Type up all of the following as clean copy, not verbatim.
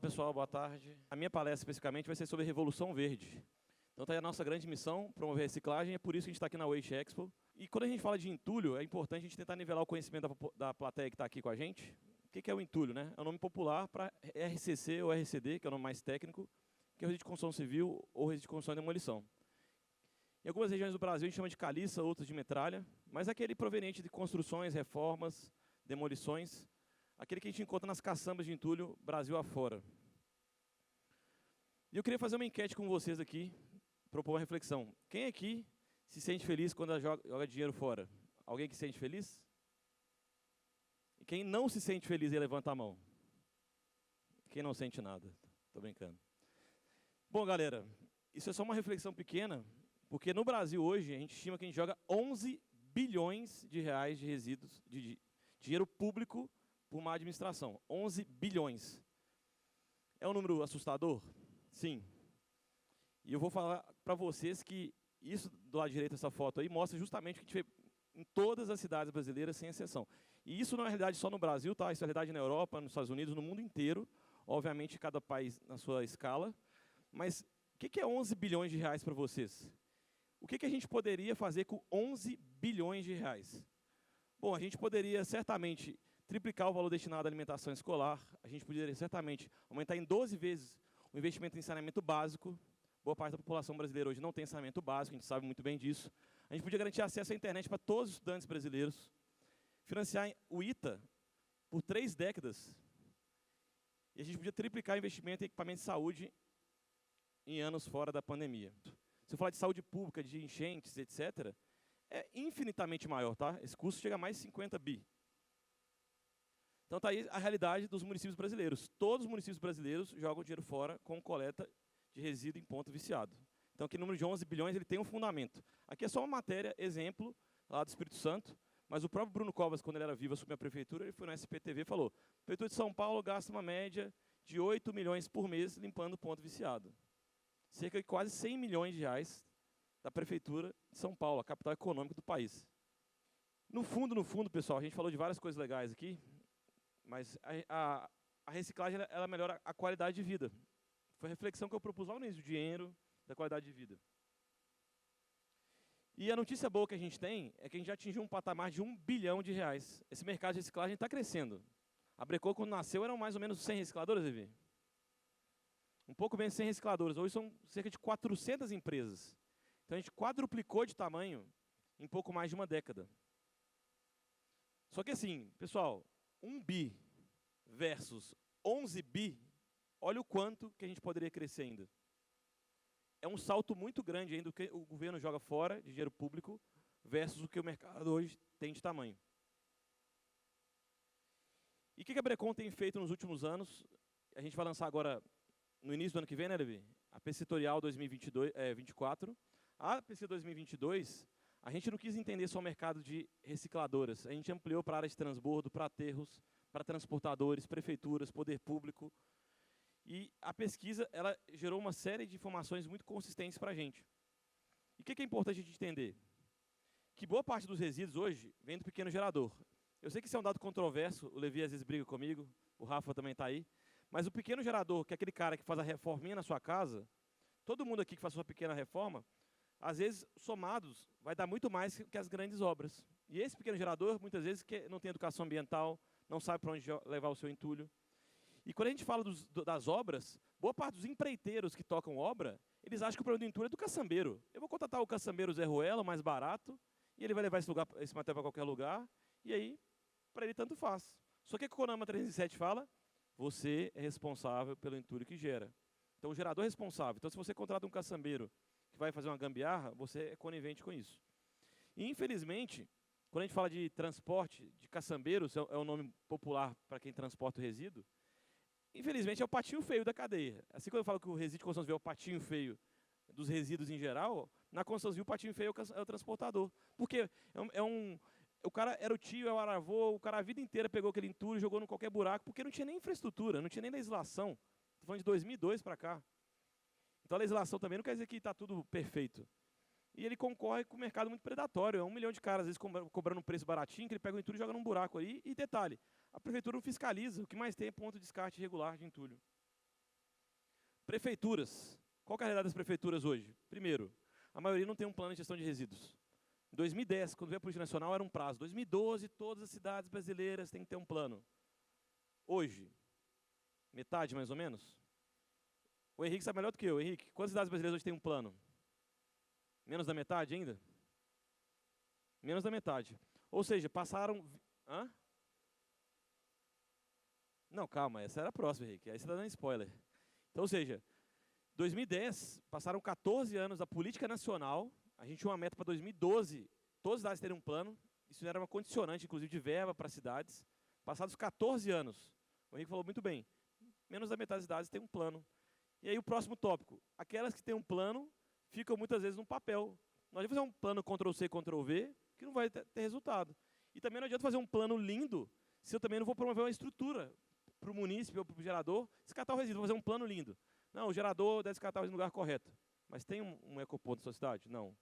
pessoal, boa tarde. A minha palestra, especificamente, vai ser sobre Revolução Verde. Então, está aí a nossa grande missão, promover a reciclagem, é por isso que a gente está aqui na Waste Expo. E quando a gente fala de entulho, é importante a gente tentar nivelar o conhecimento da plateia que está aqui com a gente. O que é o entulho, né? É um nome popular para RCC ou RCD, que é o nome mais técnico, que é o resíduo de construção civil ou resíduo de construção e demolição. Em algumas regiões do Brasil a gente chama de caliça, outras de metralha, mas é aquele proveniente de construções, reformas, demolições, aquele que a gente encontra nas caçambas de entulho Brasil afora. E eu queria fazer uma enquete com vocês aqui, propor uma reflexão. Quem aqui se sente feliz quando joga dinheiro fora? Alguém que se sente feliz? E quem não se sente feliz, aí levanta a mão. Quem não sente nada? Estou brincando. Bom, galera, isso é só uma reflexão pequena, porque no Brasil hoje a gente estima que a gente joga 11 bilhões de reais de resíduos, de dinheiro público por má administração. 11 bilhões. É um número assustador? Sim. E eu vou falar para vocês que isso do lado direito, essa foto aí, mostra justamente o que a gente vê em todas as cidades brasileiras, sem exceção. E isso não é realidade só no Brasil, tá? Isso é realidade na Europa, nos Estados Unidos, no mundo inteiro. Obviamente, cada país na sua escala. Mas o que é 11 bilhões de reais para vocês? O que a gente poderia fazer com 11 bilhões de reais? Bom, a gente poderia certamente triplicar o valor destinado à alimentação escolar, a gente poderia certamente aumentar em 12 vezes o investimento em saneamento básico. Boa parte da população brasileira hoje não tem saneamento básico, a gente sabe muito bem disso. A gente podia garantir acesso à internet para todos os estudantes brasileiros, financiar o ITA por 3 décadas, e a gente podia triplicar o investimento em equipamento de saúde em anos fora da pandemia. Se eu falar de saúde pública, de enchentes, etc., é infinitamente maior, tá? Esse custo chega a mais de 50 bi. Então está aí a realidade dos municípios brasileiros. Todos os municípios brasileiros jogam dinheiro fora com coleta de resíduo em ponto viciado. Então aquele número de 11 bilhões ele tem um fundamento. Aqui é só uma matéria, exemplo, lá do Espírito Santo, mas o próprio Bruno Covas, quando ele era vivo, assumir a prefeitura, ele foi no SPTV e falou: a Prefeitura de São Paulo gasta uma média de 8 milhões por mês limpando ponto viciado. Cerca de quase 100 milhões de reais da Prefeitura de São Paulo, a capital econômica do país. No fundo, pessoal, a gente falou de várias coisas legais aqui, mas a reciclagem ela melhora a qualidade de vida. Foi a reflexão que eu propus lá no início, do dinheiro, da qualidade de vida. E a notícia boa que a gente tem é que a gente já atingiu um patamar de 1 bilhão de reais. Esse mercado de reciclagem está crescendo. A Brecô, quando nasceu, eram mais ou menos 100 recicladoras, Evi? Um pouco menos de 100 recicladoras. Hoje são cerca de 400 empresas. Então a gente quadruplicou de tamanho em pouco mais de uma década. Só que assim, pessoal, 1 bi versus 11 bi, olha o quanto que a gente poderia crescer ainda. É um salto muito grande ainda do que o governo joga fora de dinheiro público versus o que o mercado hoje tem de tamanho. E o que a Brecon tem feito nos últimos anos? A gente vai lançar agora, no início do ano que vem, né, Levi? A pesquisa setorial 2024. A pesquisa 2022, a gente não quis entender só o mercado de recicladoras. A gente ampliou para a área de transbordo, para aterros, para transportadores, prefeituras, poder público. E a pesquisa ela gerou uma série de informações muito consistentes para a gente. E o que é importante a gente entender? Que boa parte dos resíduos hoje vem do pequeno gerador. Eu sei que isso é um dado controverso, o Levi às vezes briga comigo, o Rafa também está aí, mas o pequeno gerador, que é aquele cara que faz a reforminha na sua casa, todo mundo aqui que faz a sua pequena reforma, às vezes, somados, vai dar muito mais que as grandes obras. E esse pequeno gerador, muitas vezes, que não tem educação ambiental, não sabe para onde levar o seu entulho. E quando a gente fala das obras, boa parte dos empreiteiros que tocam obra, eles acham que o problema do entulho é do caçambeiro. Eu vou contratar o caçambeiro Zé Ruela, mais barato, e ele vai levar esse material para qualquer lugar, e aí, para ele, tanto faz. Só que o CONAMA 307 fala, você é responsável pelo entulho que gera. Então, o gerador é responsável. Então, se você contrata um caçambeiro que vai fazer uma gambiarra, você é conivente com isso. E, infelizmente, quando a gente fala de transporte de caçambeiros, é o nome popular para quem transporta o resíduo, infelizmente é o patinho feio da cadeia. Assim quando eu falo que o resíduo de construção civil é o patinho feio dos resíduos em geral, na construção civil o patinho feio é o transportador. Porque o cara era o tio, é o aravô, o cara a vida inteira pegou aquele entulho e jogou em qualquer buraco, porque não tinha nem infraestrutura, não tinha nem legislação. Estou falando de 2002 para cá. Então a legislação também não quer dizer que está tudo perfeito. E ele concorre com o mercado muito predatório. É 1 milhão de caras, às vezes, cobrando um preço baratinho, que ele pega o entulho e joga num buraco ali. E detalhe, a prefeitura não fiscaliza. O que mais tem é ponto de descarte irregular de entulho. Prefeituras. Qual que é a realidade das prefeituras hoje? Primeiro, a maioria não tem um plano de gestão de resíduos. Em 2010, quando veio a Política Nacional, era um prazo. 2012, todas as cidades brasileiras têm que ter um plano. Hoje, metade mais ou menos? O Henrique sabe melhor do que eu. Henrique, quantas cidades brasileiras hoje têm um plano? Menos da metade ainda? Menos da metade. Ou seja, passaram... Hã? Não, calma, essa era a próxima, Henrique. Aí você está dando spoiler. Então, ou seja, 2010, passaram 14 anos da política nacional, a gente tinha uma meta para 2012, todas as cidades terem um plano, isso era uma condicionante, inclusive, de verba para as cidades. Passados 14 anos, o Henrique falou muito bem, menos da metade das cidades tem um plano. E aí o próximo tópico, aquelas que têm um plano, ficam muitas vezes no papel. Não adianta fazer um plano Ctrl+C, Ctrl+V, que não vai ter resultado. E também não adianta fazer um plano lindo, se eu também não vou promover uma estrutura para o munícipe ou para o gerador, descartar o resíduo, vou fazer um plano lindo. Não, o gerador deve descartar o resíduo no lugar correto. Mas tem um ecoponto na sua cidade? Não.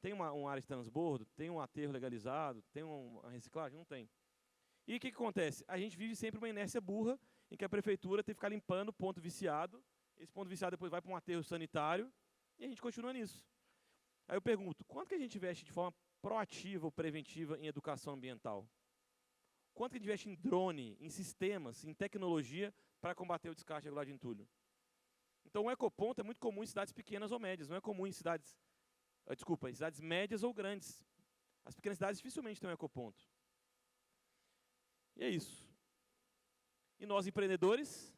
Tem uma área de transbordo? Tem um aterro legalizado? Tem uma reciclagem? Não tem. E o que acontece? A gente vive sempre uma inércia burra, em que a prefeitura tem que ficar limpando ponto viciado, esse ponto viciado depois vai para um aterro sanitário, e a gente continua nisso. Aí eu pergunto, quanto que a gente investe de forma proativa ou preventiva em educação ambiental? Quanto que a gente investe em drone, em sistemas, em tecnologia para combater o descarte regular de entulho? Então o ecoponto é muito comum em cidades pequenas ou médias, não é comum em cidades, em cidades médias ou grandes. As pequenas cidades dificilmente têm um ecoponto. E é isso. E nós, empreendedores,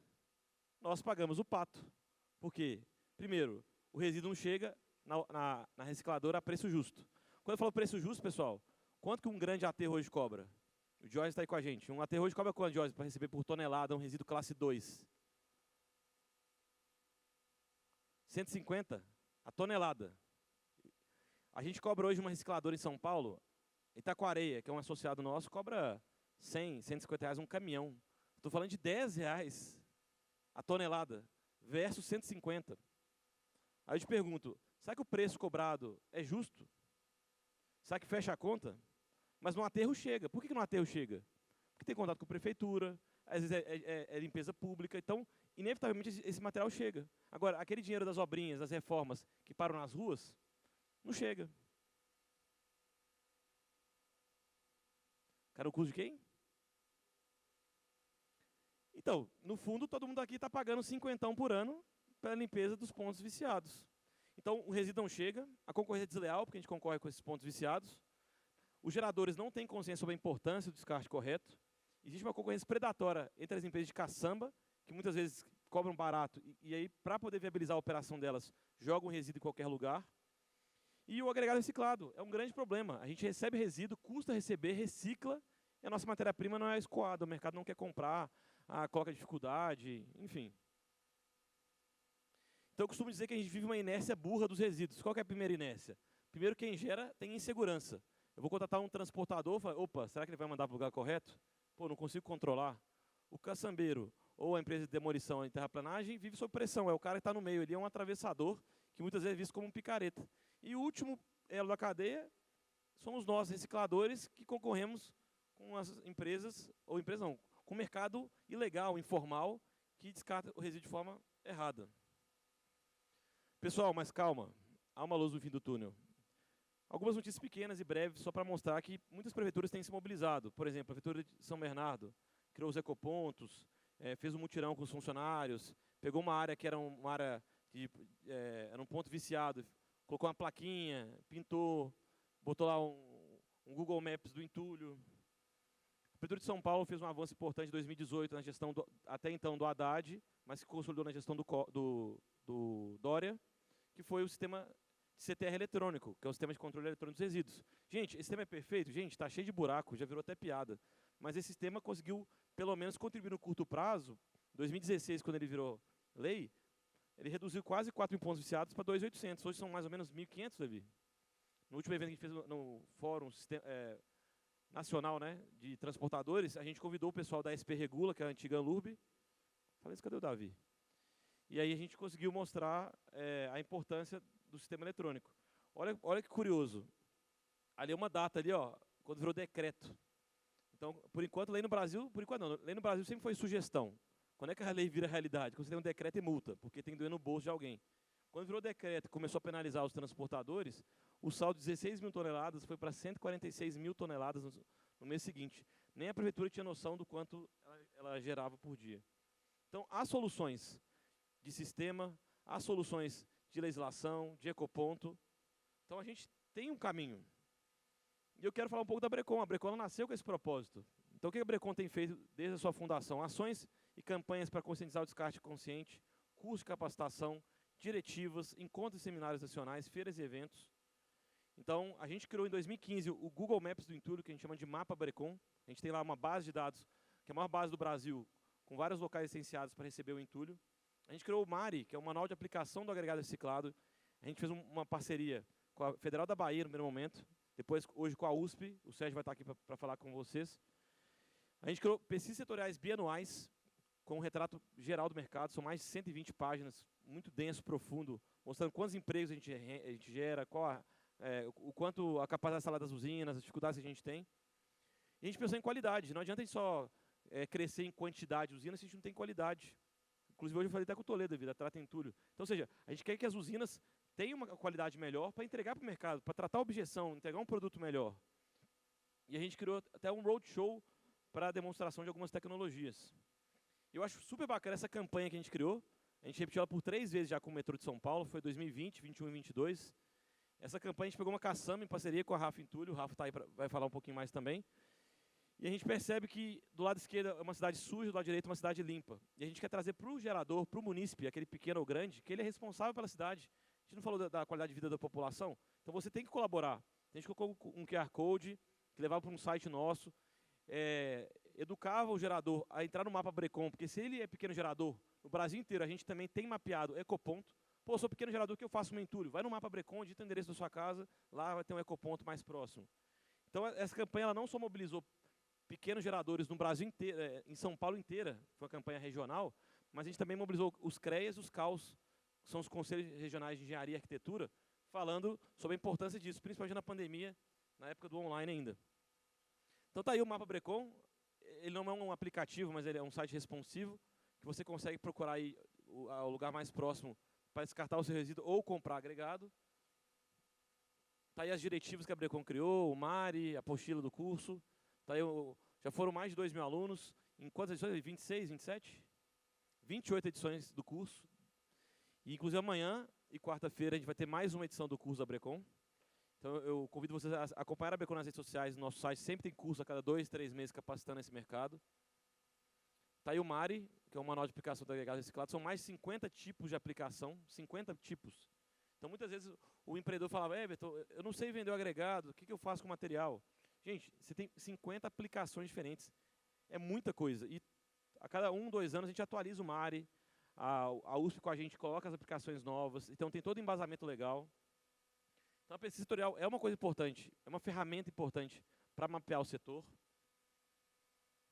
nós pagamos o pato. Por quê? Primeiro, o resíduo não chega na recicladora a preço justo. Quando eu falo preço justo, pessoal, quanto que um grande aterro hoje cobra? O Jorge está aí com a gente. Um aterro hoje cobra quanto, Jorge, para receber por tonelada um resíduo classe 2? 150 a tonelada. A gente cobra hoje uma recicladora em São Paulo, Itaquareia, que é um associado nosso, cobra 100, 150 reais um caminhão. Estou falando de 10 reais a tonelada, versus 150. Aí eu te pergunto, será que o preço cobrado é justo? Será que fecha a conta? Mas no aterro chega. Por que no aterro chega? Porque tem contato com a prefeitura, às vezes é limpeza pública, então, inevitavelmente, esse material chega. Agora, aquele dinheiro das obrinhas, das reformas, que param nas ruas, não chega. Cara, o custo de quem? Então, no fundo, todo mundo aqui está pagando 50 por ano pela limpeza dos pontos viciados. Então, o resíduo não chega, a concorrência é desleal, porque a gente concorre com esses pontos viciados. Os geradores não têm consciência sobre a importância do descarte correto. Existe uma concorrência predatória entre as empresas de caçamba, que muitas vezes cobram barato, e aí, para poder viabilizar a operação delas, jogam resíduo em qualquer lugar. E o agregado reciclado é um grande problema. A gente recebe resíduo, custa receber, recicla, e a nossa matéria-prima não é escoada, o mercado não quer comprar, coloca dificuldade, enfim. Então eu costumo dizer que a gente vive uma inércia burra dos resíduos. Qual que é a primeira inércia? Primeiro, quem gera tem insegurança. Eu vou contratar um transportador, falo, opa, será que ele vai mandar para o lugar correto? Pô, não consigo controlar. O caçambeiro ou a empresa de demolição em terraplanagem vive sob pressão. É o cara que está no meio, ele é um atravessador, que muitas vezes é visto como um picareta. E o último elo da cadeia somos nós, recicladores, que concorremos com as empresas, ou empresas não, com o mercado ilegal, informal, que descarta o resíduo de forma errada. Pessoal, mas calma, há uma luz no fim do túnel. Algumas notícias pequenas e breves, só para mostrar que muitas prefeituras têm se mobilizado. Por exemplo, a Prefeitura de São Bernardo criou os ecopontos, fez um mutirão com os funcionários, pegou uma área que era uma área que era um ponto viciado, colocou uma plaquinha, pintou, botou lá um Google Maps do entulho. A Prefeitura de São Paulo fez um avanço importante em 2018 na gestão, até então, do Haddad, mas que consolidou na gestão do Dória, que foi o sistema de CTR eletrônico, que é o sistema de controle eletrônico dos resíduos. Gente, esse sistema é perfeito? Gente, está cheio de buraco, já virou até piada. Mas esse sistema conseguiu, pelo menos, contribuir no curto prazo. Em 2016, quando ele virou lei, ele reduziu quase 4.000 pontos viciados para 2.800. Hoje são mais ou menos 1.500, Davi. No último evento que a gente fez no Fórum Nacional, né, de Transportadores, a gente convidou o pessoal da SP Regula, que é a antiga Anlurb. Falei isso, cadê o Davi? E aí a gente conseguiu mostrar a importância do sistema eletrônico. Olha que curioso. Ali é uma data ali, ó, quando virou decreto. Então, por enquanto, lei no Brasil, lei no Brasil sempre foi sugestão. Quando é que a lei vira realidade? Quando você tem um decreto e multa, porque tem que doer no bolso de alguém. Quando virou decreto e começou a penalizar os transportadores, o saldo de 16 mil toneladas foi para 146 mil toneladas no mês seguinte. Nem a prefeitura tinha noção do quanto ela gerava por dia. Então, há soluções de sistema, há soluções de legislação, de ecoponto. Então, a gente tem um caminho. E eu quero falar um pouco da Brecon. A Brecon nasceu com esse propósito. Então, o que a Brecon tem feito desde a sua fundação? Ações e campanhas para conscientizar o descarte consciente, curso de capacitação, diretivas, encontros e seminários nacionais, feiras e eventos. Então, a gente criou em 2015 o Google Maps do entulho, que a gente chama de Mapa Brecon. A gente tem lá uma base de dados, que é a maior base do Brasil, com vários locais licenciados para receber o entulho. A gente criou o MARI, que é o Manual de Aplicação do Agregado Reciclado. A gente fez uma parceria com a Federal da Bahia no primeiro momento, depois hoje com a USP, o Sérgio vai estar aqui para falar com vocês. A gente criou pesquisas setoriais bianuais, com um retrato geral do mercado, são mais de 120 páginas, muito denso, profundo, mostrando quantos empregos a gente gera, o quanto a capacidade instalada das usinas, as dificuldades que a gente tem. E a gente pensou em qualidade, não adianta a gente só crescer em quantidade de usinas se a gente não tem qualidade. Inclusive hoje eu falei até com o Toledo, da Trata Entulho. Então, ou seja, a gente quer que as usinas tenham uma qualidade melhor para entregar para o mercado, para tratar a objeção, entregar um produto melhor. E a gente criou até um roadshow para a demonstração de algumas tecnologias. Eu acho super bacana essa campanha que a gente criou. A gente repetiu ela por 3 vezes já com o metrô de São Paulo, foi 2020, 21 e 22. Essa campanha a gente pegou uma caçamba em parceria com a Rafa Entulho, o Rafa tá aí vai falar um pouquinho mais também. E a gente percebe que do lado esquerdo é uma cidade suja, do lado direito é uma cidade limpa. E a gente quer trazer para o gerador, para o munícipe, aquele pequeno ou grande, que ele é responsável pela cidade. A gente não falou da qualidade de vida da população? Então você tem que colaborar. A gente colocou um QR Code, que levava para um site nosso, educava o gerador a entrar no mapa Brecon, porque se ele é pequeno gerador, no Brasil inteiro a gente também tem mapeado ecoponto. Pô, eu sou pequeno gerador, que eu faço um entulho? Vai no mapa Brecon, digita o endereço da sua casa, lá vai ter um ecoponto mais próximo. Então essa campanha ela não só mobilizou pequenos geradores no Brasil inteiro, em São Paulo inteira, foi uma campanha regional, mas a gente também mobilizou os CREAs e os CAUs, que são os Conselhos Regionais de Engenharia e Arquitetura, falando sobre a importância disso, principalmente na pandemia, na época do online ainda. Então tá aí o Mapa Brecon, ele não é um aplicativo, mas ele é um site responsivo, que você consegue procurar aí o lugar mais próximo para descartar o seu resíduo ou comprar agregado. Tá aí as diretivas que a Brecon criou, o MARI, a apostila do curso. Tá aí já foram mais de 2 mil alunos. Em quantas edições? 26, 27? 28 edições do curso. E, inclusive, amanhã e quarta-feira a gente vai ter mais uma edição do curso da Brecon. Então, eu convido vocês a acompanhar a Brecon nas redes sociais. No nosso site sempre tem curso a cada 2, 3 meses capacitando esse mercado. Está aí o MARI, que é um manual de aplicação do agregado reciclado. São mais de 50 tipos de aplicação, 50 tipos. Então, muitas vezes, o empreendedor falava, Everton, eu não sei vender o agregado, o que eu faço com o material? Gente, você tem 50 aplicações diferentes. É muita coisa. E a cada 1, 2 anos a gente atualiza o MARI, a USP com a gente coloca as aplicações novas, então tem todo o embasamento legal. Então a pesquisa setorial é uma coisa importante, é uma ferramenta importante para mapear o setor.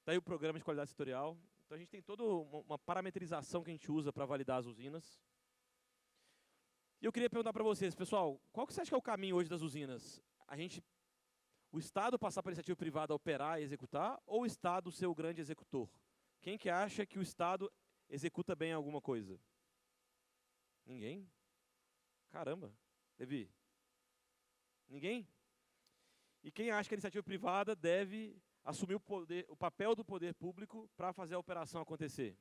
Daí o programa de qualidade setorial. Então a gente tem toda uma parametrização que a gente usa para validar as usinas. E eu queria perguntar para vocês, pessoal, qual que você acha que é o caminho hoje das usinas? O Estado passar para a iniciativa privada a operar e executar, ou o Estado ser o grande executor? Quem que acha que o Estado executa bem alguma coisa? Ninguém? Caramba. Levi? Ninguém? E quem acha que a iniciativa privada deve assumir o papel do poder público para fazer a operação acontecer?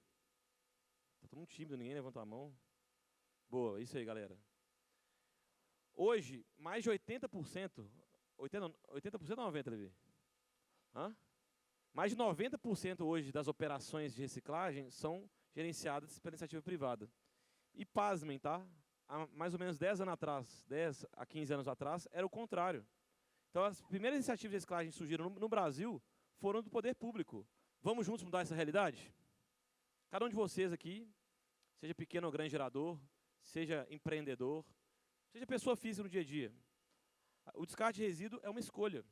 Está todo mundo tímido, ninguém levantou a mão. Boa, isso aí, galera. Hoje, mais de 80%, 80% ou 90%, Levi? Hã? Mais de 90% hoje das operações de reciclagem são gerenciadas pela iniciativa privada. E pasmem, tá? Há mais ou menos 10 anos atrás, 10 a 15 anos atrás, era o contrário. Então, as primeiras iniciativas de reciclagem que surgiram no Brasil foram do poder público. Vamos juntos mudar essa realidade? Cada um de vocês aqui, seja pequeno ou grande gerador, seja empreendedor, seja pessoa física no dia a dia, o descarte de resíduo é uma escolha.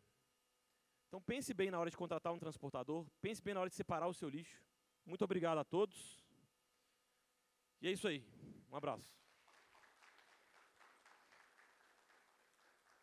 Então pense bem na hora de contratar um transportador, pense bem na hora de separar o seu lixo. Muito obrigado a todos. E é isso aí. Um abraço.